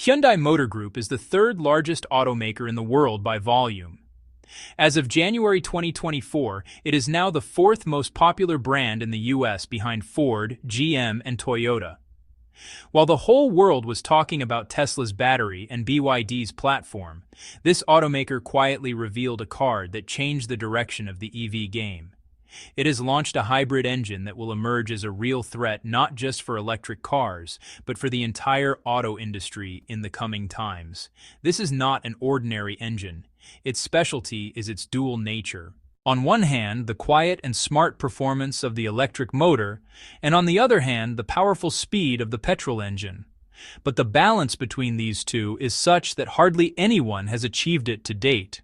Hyundai Motor Group is the third largest automaker in the world by volume. As of January 2024, it is now the fourth most popular brand in the US behind Ford, GM, and Toyota. While the whole world was talking about Tesla's battery and BYD's platform, this automaker quietly revealed a card that changed the direction of the EV game. It has launched a hybrid engine that will emerge as a real threat not just for electric cars, but for the entire auto industry in the coming times. This is not an ordinary engine. Its specialty is its dual nature. On one hand, the quiet and smart performance of the electric motor, and on the other hand, the powerful speed of the petrol engine. But the balance between these two is such that hardly anyone has achieved it to date.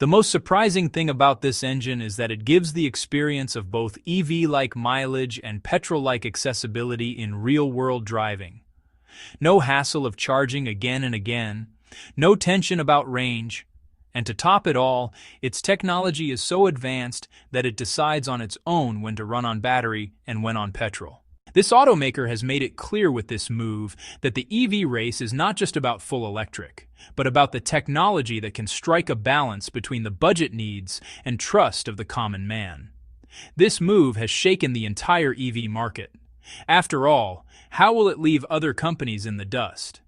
The most surprising thing about this engine is that it gives the experience of both EV-like mileage and petrol-like accessibility in real-world driving. No hassle of charging again and again, no tension about range, and to top it all, its technology is so advanced that it decides on its own when to run on battery and when on petrol. This automaker has made it clear with this move that the EV race is not just about full electric, but about the technology that can strike a balance between the budget needs and trust of the common man. This move has shaken the entire EV market. After all, how will it leave other companies in the dust?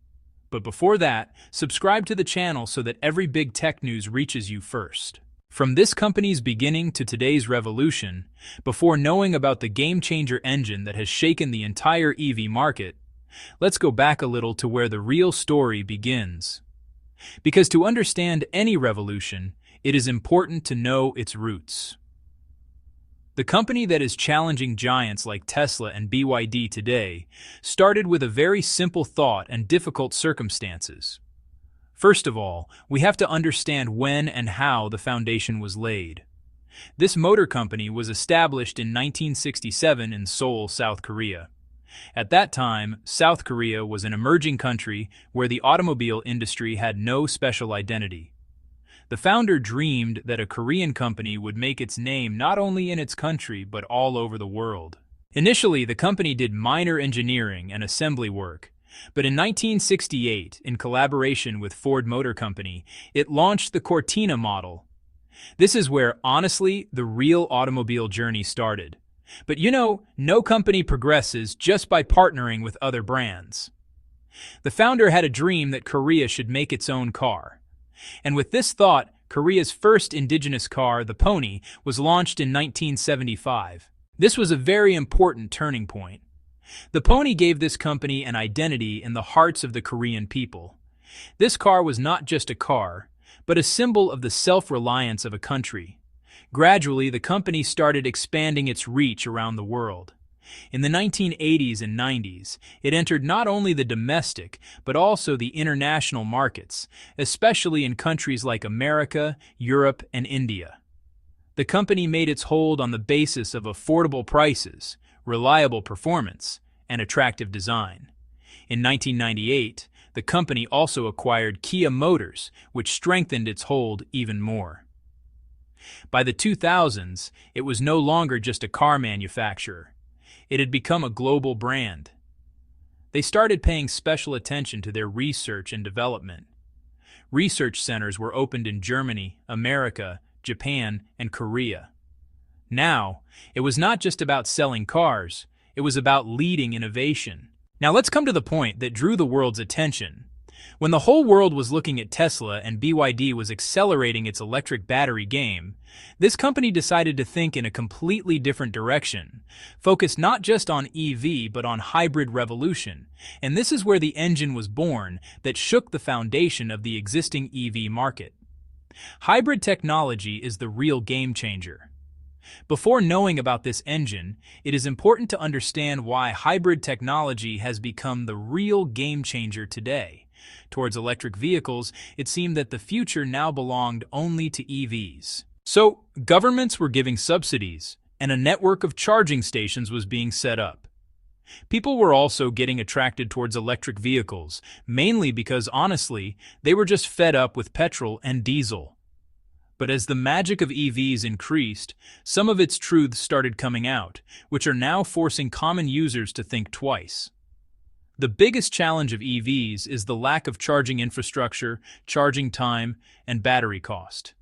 But before that, subscribe to the channel so that every big tech news reaches you first. From this company's beginning to today's revolution, before knowing about the game-changer engine that has shaken the entire EV market, let's go back a little to where the real story begins. Because to understand any revolution, it is important to know its roots. The company that is challenging giants like Tesla and BYD today started with a very simple thought and difficult circumstances. First of all, we have to understand when and how the foundation was laid. This motor company was established in 1967 in Seoul, South Korea. At that time, South Korea was an emerging country where the automobile industry had no special identity. The founder dreamed that a Korean company would make its name not only in its country but all over the world. Initially, the company did minor engineering and assembly work, but in 1968, in collaboration with Ford Motor Company, it launched the Cortina model. This is where, honestly, the real automobile journey started. But no company progresses just by partnering with other brands. The founder had a dream that Korea should make its own car. And with this thought, Korea's first indigenous car, the Pony, was launched in 1975. This was a very important turning point. The Pony gave this company an identity in the hearts of the Korean people. This car was not just a car, but a symbol of the self-reliance of a country. Gradually, the company started expanding its reach around the world. In the 1980s and 90s, it entered not only the domestic, but also the international markets, especially in countries like America, Europe, and India. The company made its hold on the basis of affordable prices, reliable performance, and attractive design. In 1998, the company also acquired Kia Motors, which strengthened its hold even more. By the 2000s, it was no longer just a car manufacturer. It had become a global brand. They started paying special attention to their research and development. Research centers were opened in Germany, America, Japan, and Korea. Now, it was not just about selling cars, it was about leading innovation. Now let's come to the point that drew the world's attention. When the whole world was looking at Tesla and BYD was accelerating its electric battery game, this company decided to think in a completely different direction, focused not just on EV but on hybrid revolution, and this is where the engine was born that shook the foundation of the existing EV market. Hybrid technology is the real game changer. Before knowing about this engine, it is important to understand why hybrid technology has become the real game changer today. Towards electric vehicles, it seemed that the future now belonged only to EVs. So, governments were giving subsidies, and a network of charging stations was being set up. People were also getting attracted towards electric vehicles, mainly because, honestly, they were just fed up with petrol and diesel. But as the magic of EVs increased, some of its truths started coming out, which are now forcing common users to think twice. The biggest challenge of EVs is the lack of charging infrastructure, charging time, and battery cost.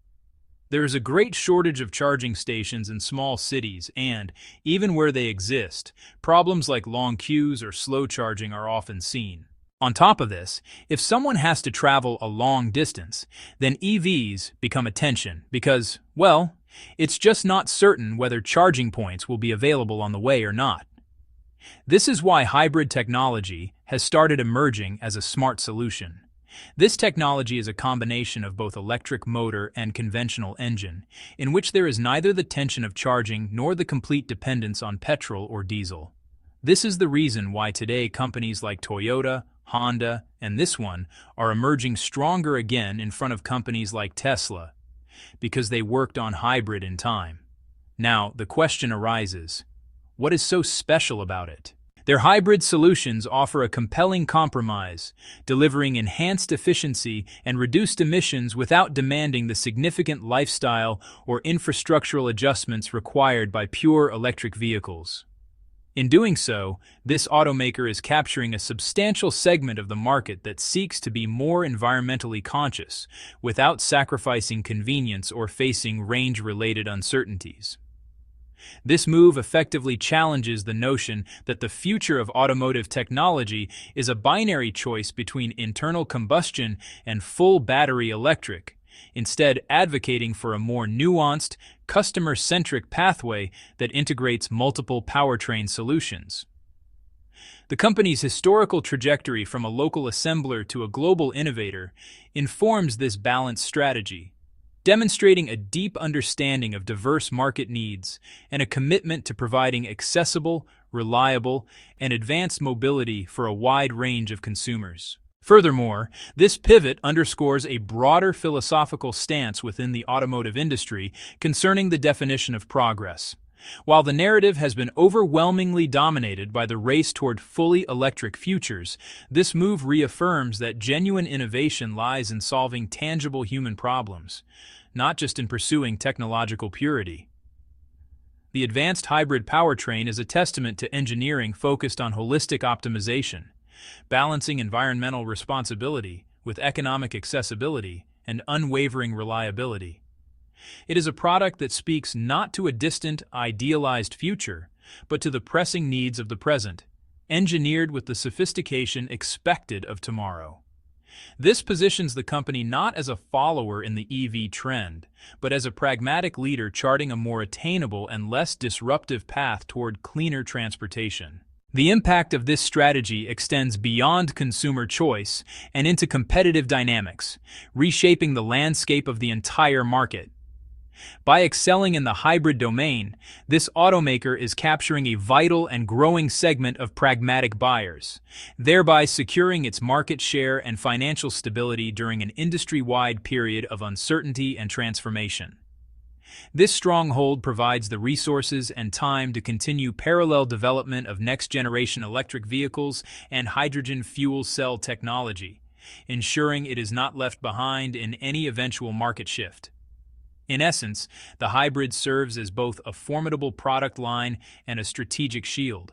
There is a great shortage of charging stations in small cities and, even where they exist, problems like long queues or slow charging are often seen. On top of this, if someone has to travel a long distance, then EVs become a tension because, well, it's just not certain whether charging points will be available on the way or not. This is why hybrid technology has started emerging as a smart solution. This technology is a combination of both electric motor and conventional engine, in which there is neither the tension of charging nor the complete dependence on petrol or diesel. This is the reason why today companies like Toyota, Honda, and this one are emerging stronger again in front of companies like Tesla, because they worked on hybrid in time. Now, the question arises, what is so special about it? Their hybrid solutions offer a compelling compromise, delivering enhanced efficiency and reduced emissions without demanding the significant lifestyle or infrastructural adjustments required by pure electric vehicles. In doing so, this automaker is capturing a substantial segment of the market that seeks to be more environmentally conscious, without sacrificing convenience or facing range-related uncertainties. This move effectively challenges the notion that the future of automotive technology is a binary choice between internal combustion and full battery electric, instead advocating for a more nuanced, customer-centric pathway that integrates multiple powertrain solutions. The company's historical trajectory from a local assembler to a global innovator informs this balanced strategy, demonstrating a deep understanding of diverse market needs and a commitment to providing accessible, reliable, and advanced mobility for a wide range of consumers. Furthermore, this pivot underscores a broader philosophical stance within the automotive industry concerning the definition of progress. While the narrative has been overwhelmingly dominated by the race toward fully electric futures, this move reaffirms that genuine innovation lies in solving tangible human problems, not just in pursuing technological purity. The advanced hybrid powertrain is a testament to engineering focused on holistic optimization, balancing environmental responsibility with economic accessibility and unwavering reliability. It is a product that speaks not to a distant, idealized future, but to the pressing needs of the present, engineered with the sophistication expected of tomorrow. This positions the company not as a follower in the EV trend, but as a pragmatic leader charting a more attainable and less disruptive path toward cleaner transportation. The impact of this strategy extends beyond consumer choice and into competitive dynamics, reshaping the landscape of the entire market. By excelling in the hybrid domain, this automaker is capturing a vital and growing segment of pragmatic buyers, thereby securing its market share and financial stability during an industry-wide period of uncertainty and transformation. This stronghold provides the resources and time to continue parallel development of next-generation electric vehicles and hydrogen fuel cell technology, ensuring it is not left behind in any eventual market shift. In essence, the hybrid serves as both a formidable product line and a strategic shield,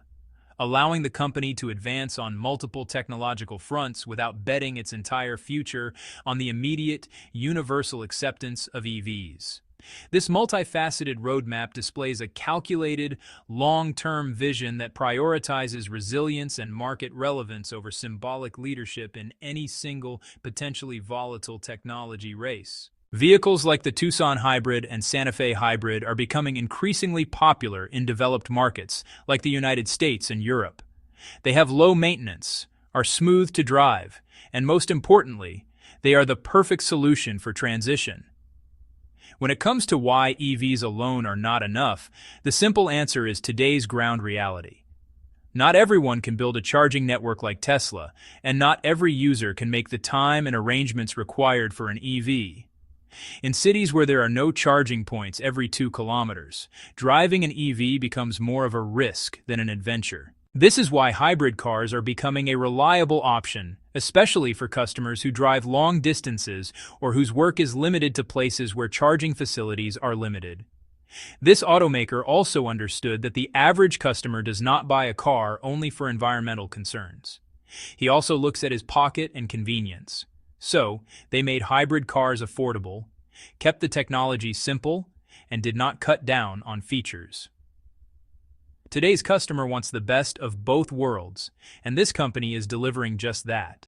allowing the company to advance on multiple technological fronts without betting its entire future on the immediate, universal acceptance of EVs. This multifaceted roadmap displays a calculated, long-term vision that prioritizes resilience and market relevance over symbolic leadership in any single, potentially volatile technology race. Vehicles like the Tucson Hybrid and Santa Fe Hybrid are becoming increasingly popular in developed markets like the United States and Europe. They have low maintenance, are smooth to drive, and most importantly, they are the perfect solution for transition. When it comes to why EVs alone are not enough, the simple answer is today's ground reality. Not everyone can build a charging network like Tesla, and not every user can make the time and arrangements required for an EV. In cities where there are no charging points every 2 kilometers, driving an EV becomes more of a risk than an adventure. This is why hybrid cars are becoming a reliable option, especially for customers who drive long distances or whose work is limited to places where charging facilities are limited. This automaker also understood that the average customer does not buy a car only for environmental concerns. He also looks at his pocket and convenience. So, they made hybrid cars affordable, kept the technology simple, and did not cut down on features. Today's customer wants the best of both worlds, and this company is delivering just that.